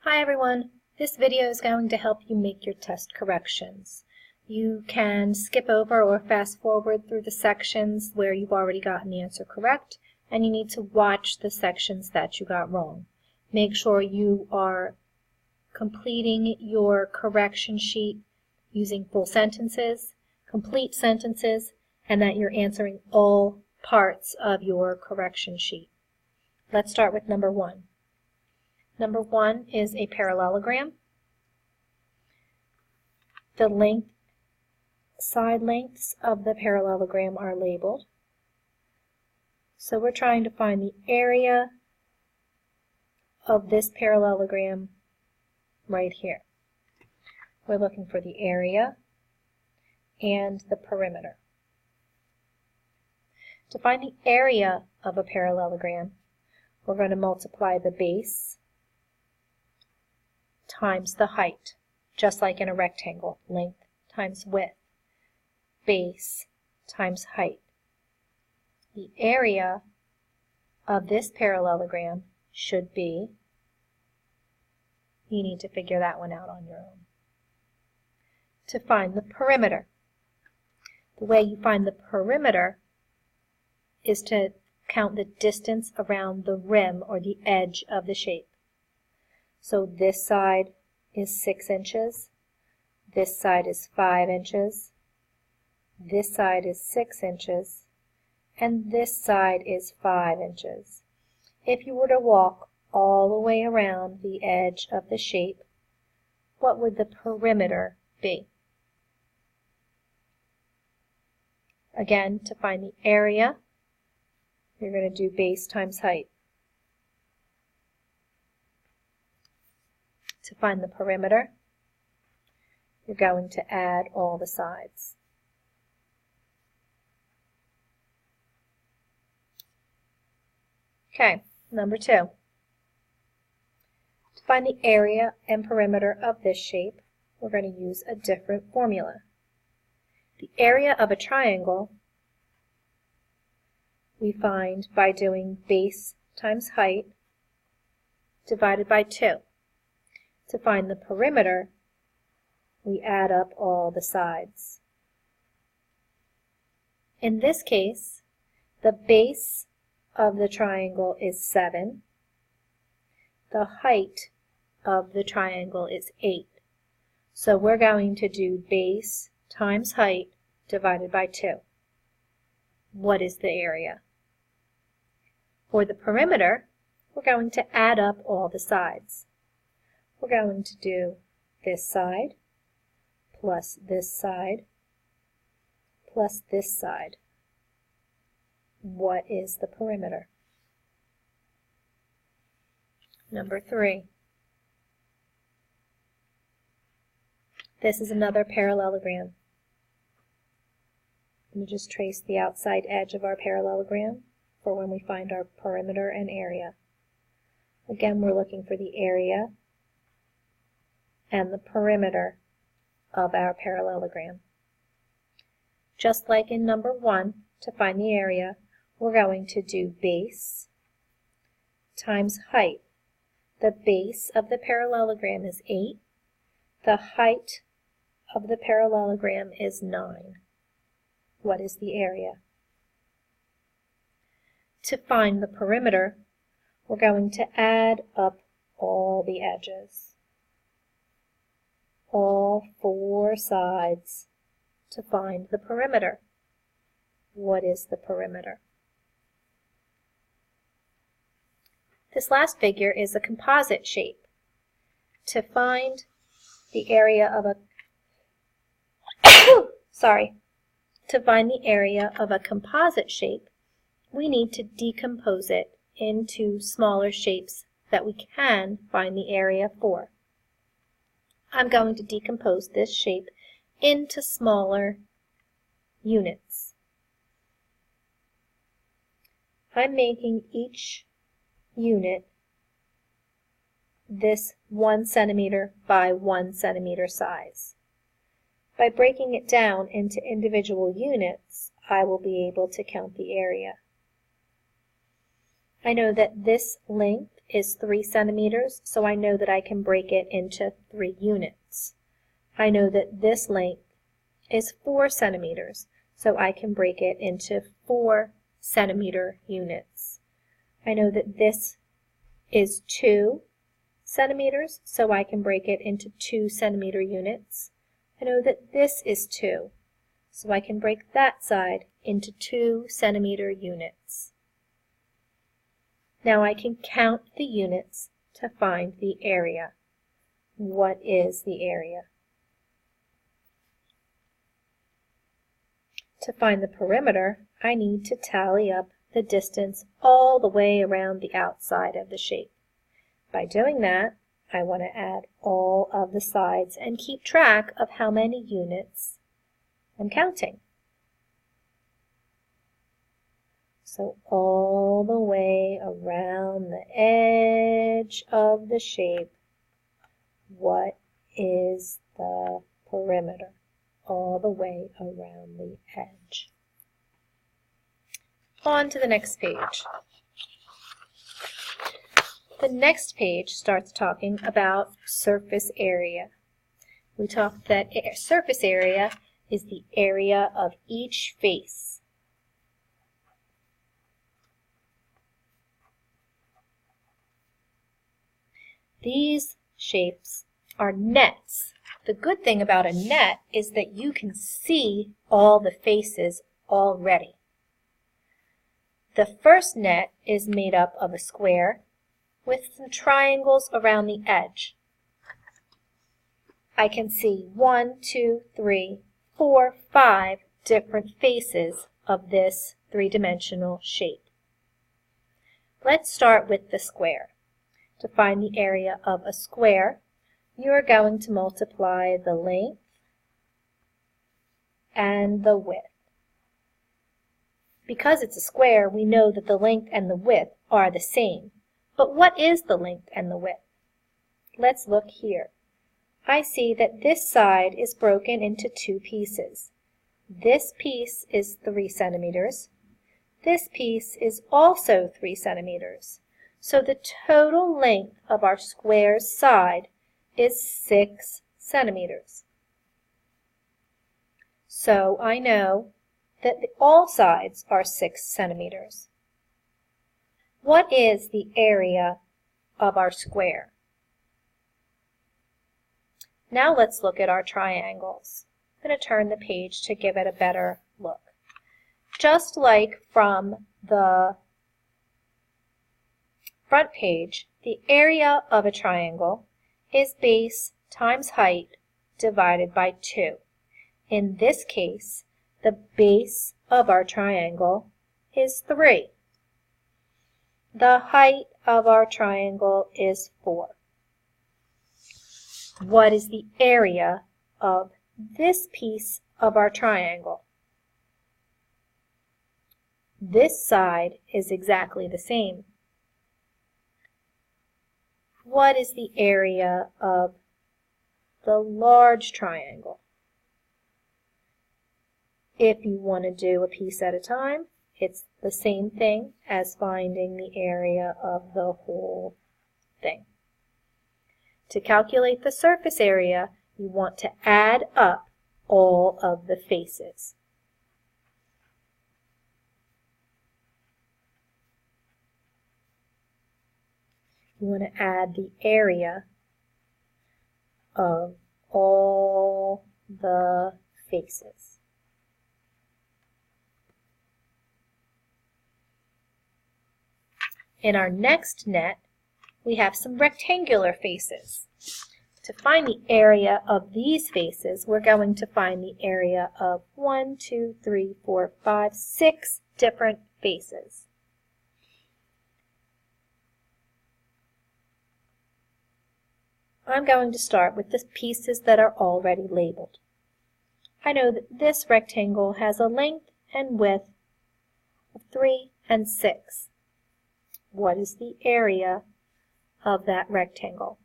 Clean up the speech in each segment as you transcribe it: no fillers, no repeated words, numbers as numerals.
Hi everyone, this video is going to help you make your test corrections. You can skip over or fast forward through the sections where you've already gotten the answer correct, and you need to watch the sections that you got wrong. Make sure you are completing your correction sheet using full sentences, complete sentences, and that you're answering all parts of your correction sheet. Let's start with number 1. Number 1 is a parallelogram. The side lengths of the parallelogram are labeled. So we're trying to find the area of this parallelogram right here. We're looking for the area and the perimeter. To find the area of a parallelogram, we're going to multiply the base times the height, just like in a rectangle, length times width, base times height. The area of this parallelogram should be, you need to figure that one out on your own. To find the perimeter, the way you find the perimeter is to count the distance around the rim or the edge of the shape. So this side is 6 inches, this side is 5 inches, this side is 6 inches, and this side is 5 inches. If you were to walk all the way around the edge of the shape, what would the perimeter be? Again, to find the area, you're going to do base times height. To find the perimeter, you're going to add all the sides. Okay, number 2. To find the area and perimeter of this shape, we're going to use a different formula. The area of a triangle we find by doing base times height divided by 2. To find the perimeter, we add up all the sides. In this case, the base of the triangle is 7. The height of the triangle is 8. So we're going to do base times height divided by 2. What is the area? For the perimeter, we're going to add up all the sides. We're going to do this side plus this side plus this side. What is the perimeter? Number 3. This is another parallelogram. Let me just trace the outside edge of our parallelogram for when we find our perimeter and area. Again, we're looking for the area and the perimeter of our parallelogram. Just like in number 1, to find the area, we're going to do base times height. The base of the parallelogram is 8. The height of the parallelogram is 9. What is the area? To find the perimeter, we're going to add up all the edges, all 4 sides, to find the perimeter. What is the perimeter? This last figure is a composite shape. To find the area of a to find the area of a composite shape, we need to decompose it into smaller shapes that we can find the area for. I'm going to decompose this shape into smaller units. I'm making each unit this 1 centimeter by 1 centimeter size. By breaking it down into individual units, I will be able to count the area. I know that this length is 3 centimeters, so I know that I can break it into 3 units. I know that this length is 4 centimeters, so I can break it into 4 centimeter units. I know that this is 2 centimeters, so I can break it into 2 centimeter units. I know that this is 2, so I can break that side into 2 centimeter units. Now I can count the units to find the area. What is the area? To find the perimeter, I need to tally up the distance all the way around the outside of the shape. By doing that, I want to add all of the sides and keep track of how many units I'm counting. So all the way around the edge of the shape, what is the perimeter? All the way around the edge. On to the next page. The next page starts talking about surface area. We talked that surface area is the area of each face. These shapes are nets. The good thing about a net is that you can see all the faces already. The first net is made up of a square with some triangles around the edge. I can see 1, 2, 3, 4, 5 different faces of this three-dimensional shape. Let's start with the square. To find the area of a square, you are going to multiply the length and the width. Because it's a square, we know that the length and the width are the same. But what is the length and the width? Let's look here. I see that this side is broken into 2 pieces. This piece is 3 centimeters. This piece is also 3 centimeters. So the total length of our square's side is 6 centimeters. So I know that all sides are 6 centimeters. What is the area of our square? Now let's look at our triangles. I'm going to turn the page to give it a better look. Just like from the front page, the area of a triangle is base times height divided by 2. In this case, the base of our triangle is 3. The height of our triangle is 4. What is the area of this piece of our triangle? This side is exactly the same. What is the area of the large triangle? If you want to do a piece at a time, it's the same thing as finding the area of the whole thing. To calculate the surface area, you want to add up all of the faces. You want to add the area of all the faces. In our next net, we have some rectangular faces. To find the area of these faces, we're going to find the area of 1, 2, 3, 4, 5, 6 different faces. I'm going to start with the pieces that are already labeled. I know that this rectangle has a length and width of 3 and 6. What is the area of that rectangle?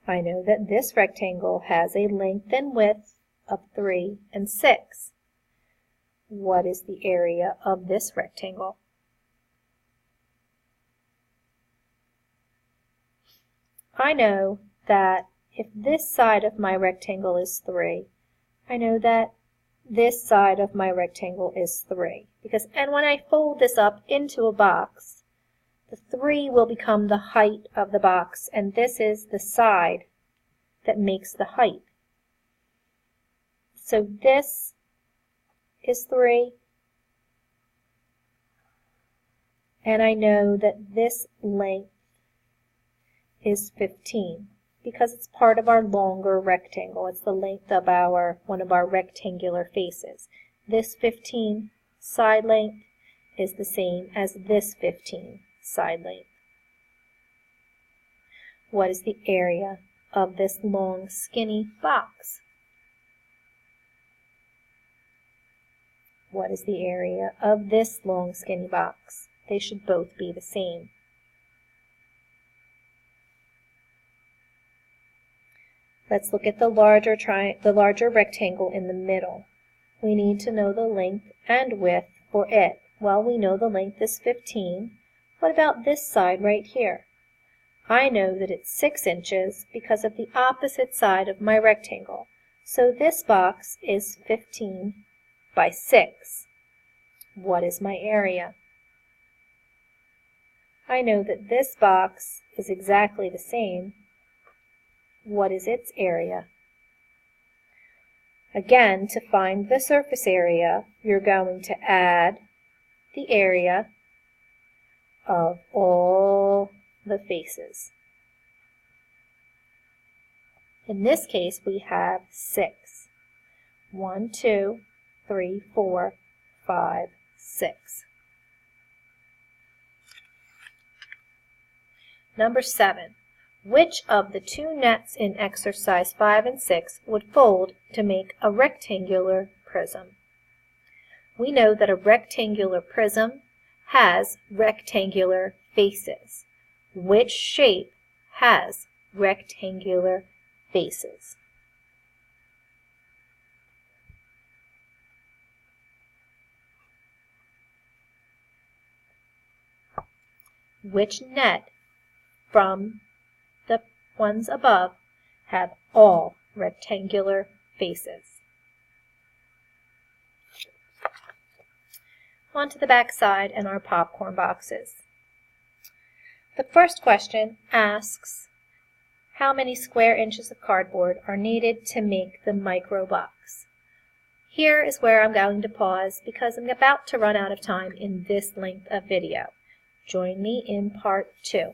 I know that this rectangle has a length and width of 3 and 6. What is the area of this rectangle? I know that if this side of my rectangle is 3, I know that this side of my rectangle is 3. And when I fold this up into a box, the 3 will become the height of the box, and this is the side that makes the height. So this is 3, and I know that this length is 15 because it's part of our longer rectangle. It's the length of one of our rectangular faces. This 15 side length is the same as this 15 side length. What is the area of this long, skinny box? What is the area of this long, skinny box? They should both be the same. Let's look at the larger rectangle in the middle. We need to know the length and width for it. Well, we know the length is 15. What about this side right here? I know that it's 6 inches because of the opposite side of my rectangle. So this box is 15 by 6. What is my area? I know that this box is exactly the same. What is its area? Again, to find the surface area, you're going to add the area of all the faces. In this case, we have 6. 1, 2, 3, 4, 5, 6. Number 7. Which of the 2 nets in exercise 5 and 6 would fold to make a rectangular prism? We know that a rectangular prism has rectangular faces. Which shape has rectangular faces? Which net from the ones above have all rectangular faces? On to the back side and our popcorn boxes. The first question asks, how many square inches of cardboard are needed to make the micro box? Here is where I'm going to pause because I'm about to run out of time in this length of video. Join me in part 2.